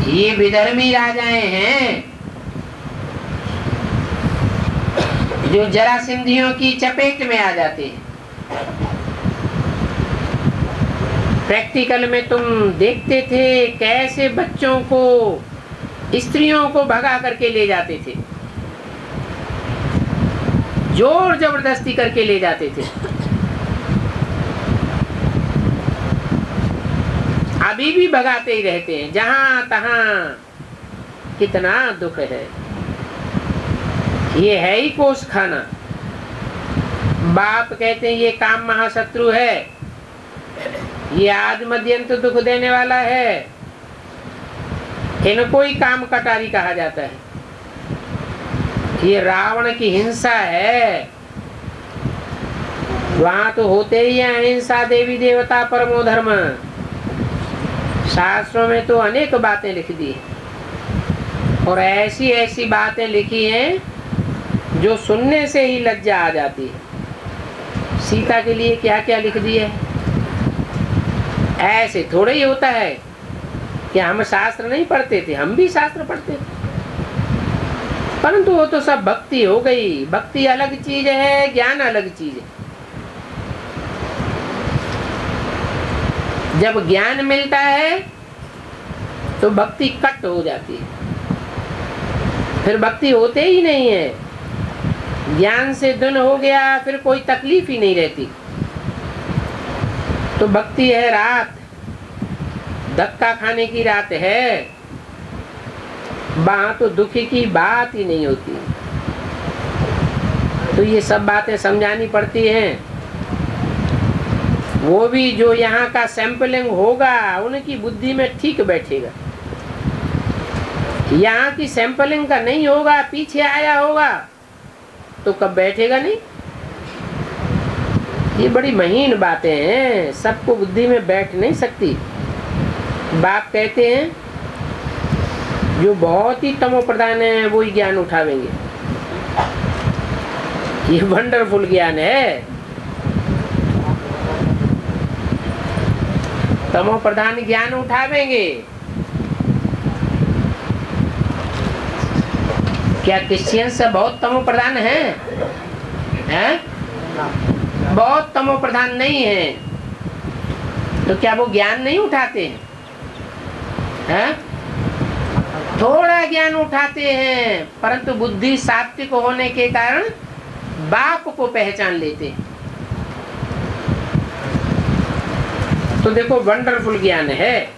ये विधर्मी राजाएं हैं जो जरासिंधियों की चपेट में आ जाते हैं। प्रैक्टिकल में तुम देखते थे कैसे बच्चों को, स्त्रियों को भगा करके ले जाते थे, जोर जबरदस्ती करके ले जाते थे। अभी भी भगाते ही रहते हैं जहां तहां। कितना दुख है। ये है ही कोस खाना। बाप कहते हैं ये काम महाशत्रु है, ये आज मध्यंत दुख देने वाला है, इनको ही काम कटारी कहा जाता है। ये रावण की हिंसा है। वहां तो होते ही है अहिंसा, देवी देवता परमो धर्म। शास्त्रों में तो अनेक बातें लिख दी और ऐसी ऐसी बातें लिखी हैं जो सुनने से ही लज्जा आ जाती है। सीता के लिए क्या क्या लिख दिए। ऐसे थोड़ा ही होता है कि हम शास्त्र नहीं पढ़ते थे, हम भी शास्त्र पढ़ते थे, परंतु वो तो सब भक्ति हो गई। भक्ति अलग चीज है, ज्ञान अलग चीज है। जब ज्ञान मिलता है तो भक्ति कट हो जाती है, फिर भक्ति होते ही नहीं है। ज्ञान से दिन हो गया फिर कोई तकलीफ ही नहीं रहती। तो भक्ति है रात, धक्का खाने की रात है, वहां तो दुखी की बात ही नहीं होती। तो ये सब बातें समझानी पड़ती हैं। वो भी जो यहाँ का सैंपलिंग होगा उनकी बुद्धि में ठीक बैठेगा। यहाँ की सैंपलिंग का नहीं होगा, पीछे आया होगा तो कब बैठेगा नहीं। ये बड़ी महीन बातें हैं, सबको बुद्धि में बैठ नहीं सकती। बाप कहते हैं जो बहुत ही तमो प्रधान है वो ही ज्ञान उठावेंगे। ये वंडरफुल ज्ञान है। तमो प्रधान ज्ञान उठावेंगे। क्या क्रिश्चियन से बहुत तमो प्रधान हैं? बहुत तमो प्रधान नहीं है तो क्या वो ज्ञान नहीं उठाते हैं? थोड़ा ज्ञान उठाते हैं, परंतु बुद्धि सात्विक होने के कारण बाप को पहचान लेते हैं। तो देखो वंडरफुल ज्ञान है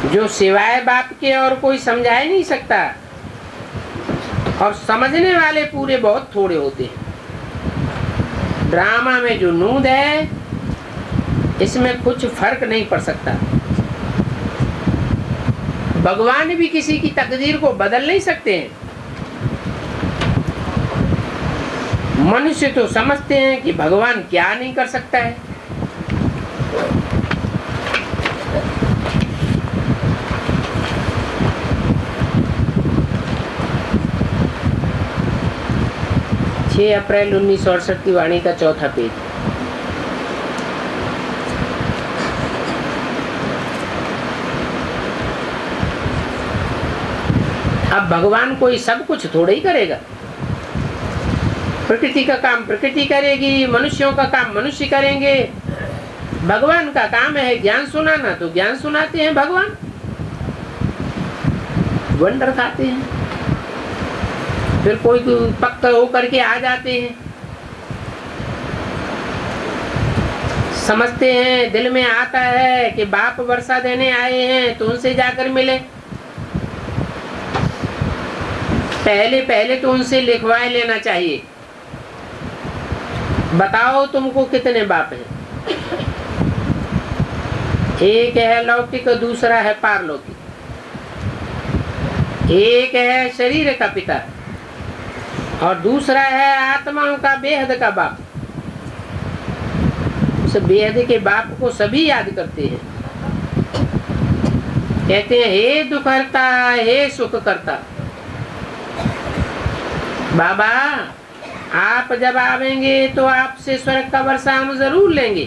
जो सिवाय बाप के और कोई समझा ही नहीं सकता। और समझने वाले पूरे बहुत थोड़े होते हैं। ड्रामा में जो नूद है इसमें कुछ फर्क नहीं पड़ सकता। भगवान भी किसी की तकदीर को बदल नहीं सकते हैं। मनुष्य तो समझते हैं कि भगवान क्या नहीं कर सकता है। अप्रैल 1968 की वाणी का चौथा पेज। अब भगवान कोई सब कुछ थोड़ा ही करेगा। प्रकृति का काम प्रकृति करेगी, मनुष्यों का काम मनुष्य करेंगे। भगवान का काम है ज्ञान सुनाना, तो ज्ञान सुनाते हैं भगवान। वंडर खाते हैं, फिर कोई पक्का होकर के आ जाते हैं। समझते हैं, दिल में आता है कि बाप वर्षा देने आए हैं तो उनसे जाकर मिले। पहले तो उनसे लिखवाए लेना चाहिए। बताओ तुमको कितने बाप हैं? एक है लौकिक, दूसरा है पारलौकिक। एक है शरीर का पिता और दूसरा है आत्माओं का बेहद का बाप। उस बेहद के बाप को सभी याद करते हैं। कहते हैं हे दुख हरता, हे सुख करता। बाबा आप जब आवेंगे तो आपसे स्वर्ग का वर्षा हम जरूर लेंगे।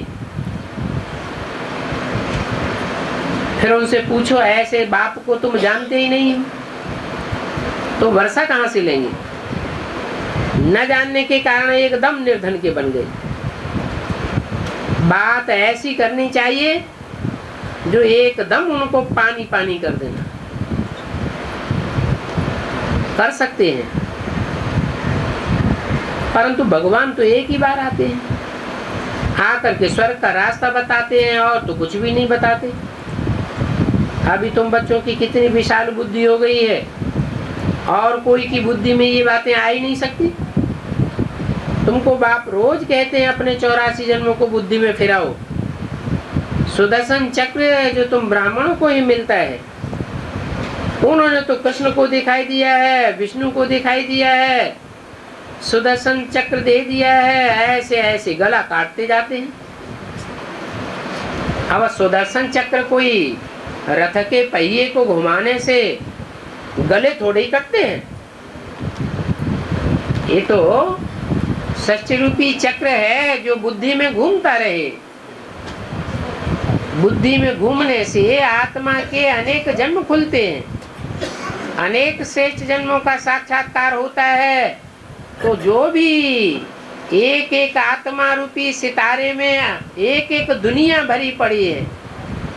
फिर उनसे पूछो ऐसे बाप को तुम जानते ही नहीं हो तो वर्षा कहां से लेंगे? न जानने के कारण एकदम निर्धन के बन गए। बात ऐसी करनी चाहिए जो एकदम उनको पानी पानी कर देना। कर सकते हैं, परंतु भगवान तो एक ही बार आते हैं, आकर के स्वर्ग का रास्ता बताते हैं और तो कुछ भी नहीं बताते। अभी तुम बच्चों की कितनी विशाल बुद्धि हो गई है, और कोई की बुद्धि में ये बातें आ ही नहीं सकती। तुमको बाप रोज कहते हैं अपने 84 जन्मों को बुद्धि में फिराओ। सुदर्शन चक्र जो तुम ब्राह्मणों को ही मिलता है, उन्होंने तो कृष्ण को दिखाई दिया है, विष्णु को दिखाई दिया है, सुदर्शन चक्र दे दिया है, ऐसे ऐसे गला काटते जाते हैं। अब सुदर्शन चक्र कोई रथ के पहिए को घुमाने से गले थोड़े ही कटते हैं। ये तो सच्च रूपी चक्र है जो बुद्धि में घूमता रहे। बुद्धि में घूमने से आत्मा के अनेक जन्म खुलते हैं, अनेक श्रेष्ठ जन्मों का साक्षात्कार होता है। तो जो भी एक एक आत्मा रूपी सितारे में एक एक दुनिया भरी पड़ी है,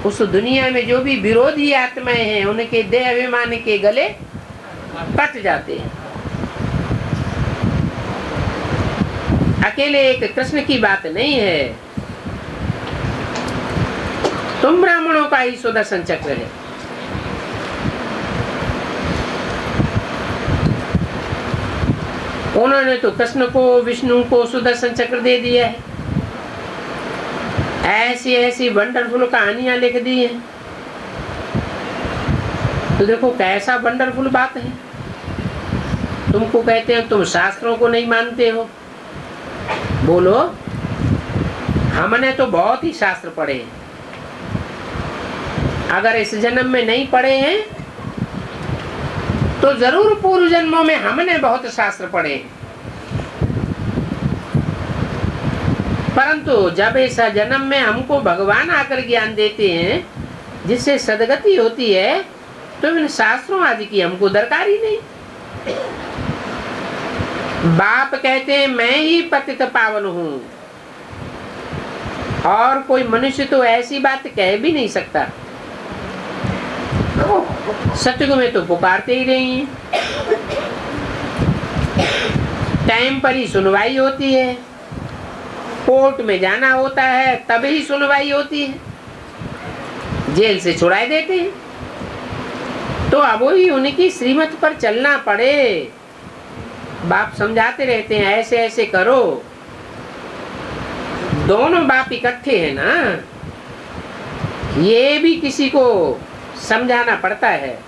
उस दुनिया में जो भी विरोधी आत्माएं हैं उनके देह अभिमान के गले कट जाते हैं। अकेले एक कृष्ण की बात नहीं है, तुम ब्राह्मणों का ही सुदर्शन चक्र है। उन्होंने तो कृष्ण को विष्णु को सुदर्शन चक्र दे दिया है, ऐसी ऐसी वंडरफुल कहानियां लिख दी हैं। तो देखो कैसा वंडरफुल बात है। तुमको कहते हैं तुम शास्त्रों को नहीं मानते हो। बोलो, हमने तो बहुत ही शास्त्र पढ़े हैं। अगर इस जन्म में नहीं पढ़े हैं तो जरूर पूर्व जन्मों में हमने बहुत शास्त्र पढ़े। परंतु जब इस जन्म में हमको भगवान आकर ज्ञान देते हैं जिससे सदगति होती है, तो इन शास्त्रों आदि की हमको दरकार ही नहीं। बाप कहते हैं मैं ही पतित पावन हूं, और कोई मनुष्य तो ऐसी बात कह भी नहीं सकता। सतयुग में तो पुकारते ही रही हैं, टाइम पर ही सुनवाई होती है, कोर्ट में जाना होता है तभी सुनवाई होती है, जेल से छुड़ा देते हैं। तो अब वही उनकी श्रीमत पर चलना पड़े। बाप समझाते रहते हैं ऐसे ऐसे करो। दोनों बाप इकट्ठे हैं ना, ये भी किसी को समझाना पड़ता है।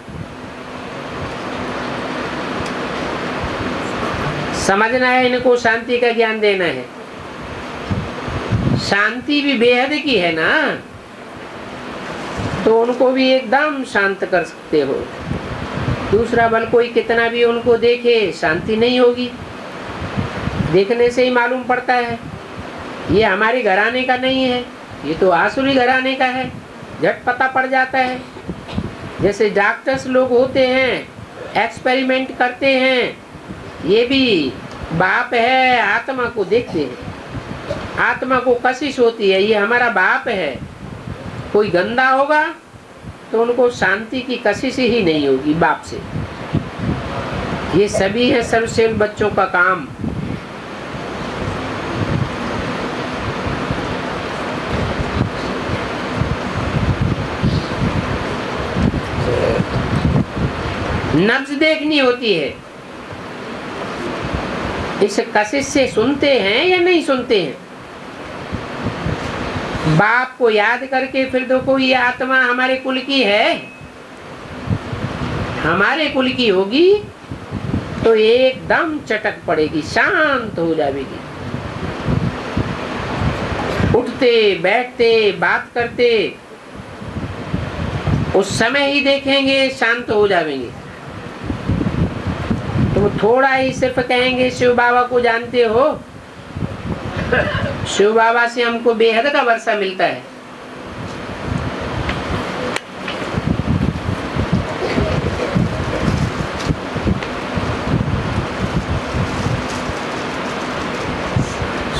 समझना है इनको, शांति का ज्ञान देना है। शांति भी बेहद की है ना, तो उनको भी एकदम शांत कर सकते हो। दूसरा बल कोई कितना भी उनको देखे, शांति नहीं होगी। देखने से ही मालूम पड़ता है ये हमारे घराने का नहीं है, ये तो आसुरी घराने का है, झट पता पड़ जाता है। जैसे डॉक्टर्स लोग होते हैं, एक्सपेरिमेंट करते हैं, ये भी बाप है, आत्मा को देखते हैं। आत्मा को कशिश होती है, ये हमारा बाप है। कोई गंदा होगा तो उनको शांति की कशिश ही नहीं होगी बाप से। ये सभी है सर्वशील बच्चों का काम। नब्ज देखनी होती है, इस कशिश से सुनते हैं या नहीं सुनते हैं। बाप को याद करके फिर देखो ये आत्मा हमारे कुल की है, हमारे कुल की होगी तो एकदम चटक पड़ेगी, शांत हो जाएगी। उठते बैठते बात करते उस समय ही देखेंगे शांत हो जाएंगे। तुम थोड़ा ही सिर्फ कहेंगे शिव बाबा को जानते हो, शिव बाबा से हमको बेहद का वर्षा मिलता है।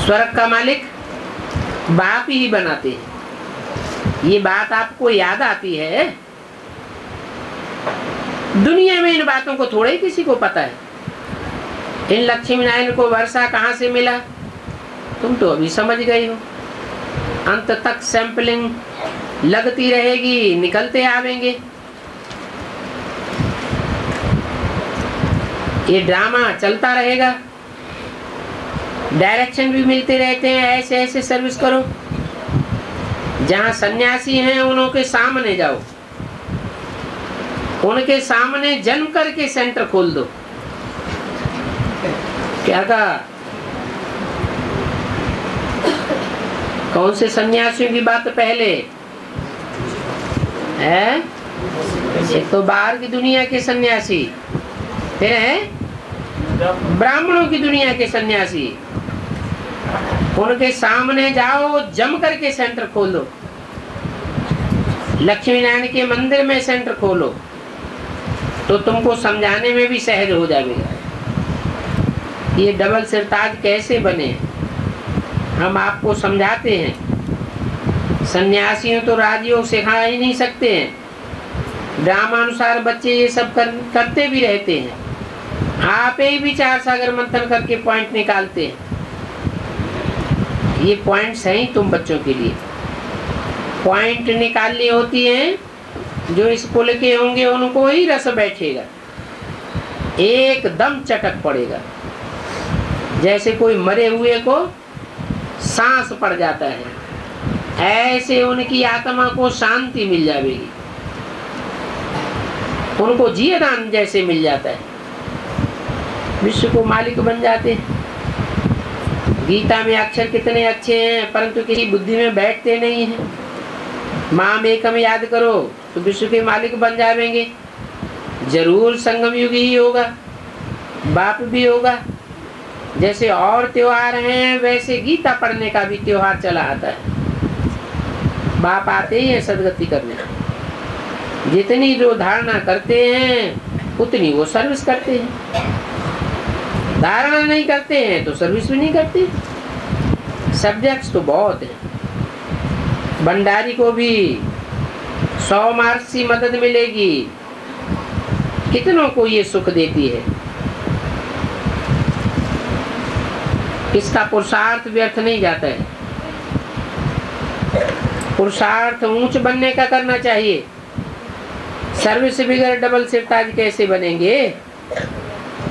स्वर्ग का मालिक बाप ही बनाते हैं। ये बात आपको याद आती है? दुनिया में इन बातों को थोड़ा ही किसी को पता है। इन लक्ष्मी नारायण को वर्षा कहाँ से मिला, तुम तो अभी समझ गए हो। अंत तक सैंपलिंग लगती रहेगी, निकलते आवेंगे। ये ड्रामा चलता रहेगा, डायरेक्शन भी मिलते रहते हैं, ऐसे ऐसे सर्विस करो। जहाँ सन्यासी हैं उनके सामने जाओ, उनके सामने जन्म करके सेंटर खोल दो। क्या कहा? कौन से सन्यासियों की बात पहले है? एक तो बाहर की दुनिया के सन्यासी, फिर है ब्राह्मणों की दुनिया के सन्यासी। उनके सामने जाओ, जम करके सेंटर खोलो। लक्ष्मी नारायण के मंदिर में सेंटर खोलो तो तुमको समझाने में भी सहज हो जाएगा। ये डबल सिरताज कैसे बने हम आपको समझाते हैं। सन्यासियों तो राजयोग सिखा ही नहीं सकते हैं। ड्रामानुसार बच्चे ये सब करते भी रहते हैं। आप ही विचार सागर मंथन करके पॉइंट निकालते हैं। ये पॉइंट्स हैं तुम बच्चों के लिए। पॉइंट निकालनी होती हैं, जो स्कूल के होंगे उनको ही रस बैठेगा, एकदम चटक पड़ेगा। जैसे कोई मरे हुए को सांस पड़ जाता है, ऐसे उनकी आत्मा को शांति मिल जाएगी, उनको जीवदान जैसे मिल जाता है, विश्व को मालिक बन जाते हैं। गीता में अक्षर कितने अच्छे हैं, परंतु किसी बुद्धि में बैठते नहीं हैं। माम एकम याद करो तो विश्व के मालिक बन जाएंगे। जरूर संगम युग ही होगा, बाप भी होगा। जैसे और त्योहार हैं वैसे गीता पढ़ने का भी त्योहार चला आता है। बाप आते ही है सदगति करने। जितनी जो धारणा करते हैं उतनी वो सर्विस करते हैं। धारणा नहीं करते हैं तो सर्विस भी नहीं करते। सब्जेक्ट्स तो बहुत हैं। भंडारी को भी 100 मार्क्स की मदद मिलेगी, कितनों को ये सुख देती है। इसका पुरुषार्थ व्यर्थ नहीं जाता है। पुरुषार्थ ऊंच बनने का करना चाहिए। सर्विस बिगड़ डबल सिरताज कैसे बनेंगे?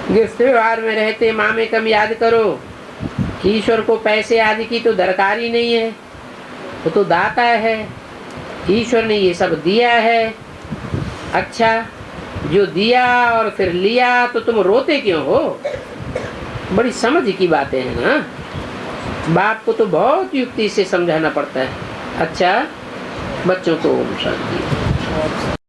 जिस व्यवहार में रहते मामे कम याद करो। ईश्वर को पैसे आदि की तो दरकार ही नहीं है, वो तो दाता है। ईश्वर ने ये सब दिया है। अच्छा, जो दिया और फिर लिया तो तुम रोते क्यों हो? बड़ी समझ की बातें हैं ना। बाप को तो बहुत युक्ति से समझाना पड़ता है। अच्छा, बच्चों को शांति।